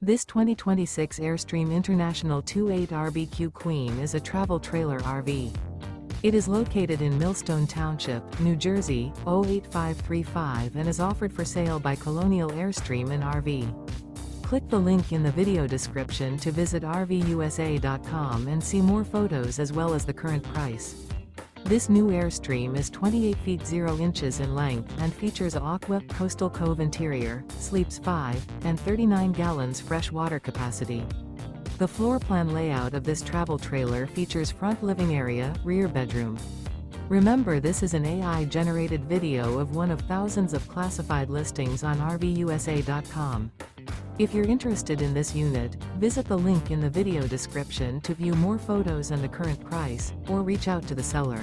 This 2026 Airstream International 2.8 RBQ Queen is a travel trailer RV. It is located in Millstone Township, New Jersey, 08535 and is offered for sale by Colonial Airstream RV. Click the link in the video description to visit RVUSA.com and see more photos as well as the current price. This new Airstream is 28 feet 0 inches in length and features a Aqua coastal Cove interior, sleeps 5, and 39 gallons fresh water capacity. The floor plan layout of this travel trailer features front living area, rear bedroom. Remember, this is an AI-generated video of one of thousands of classified listings on RVUSA.com. If you're interested in this unit, visit the link in the video description to view more photos and the current price, or reach out to the seller.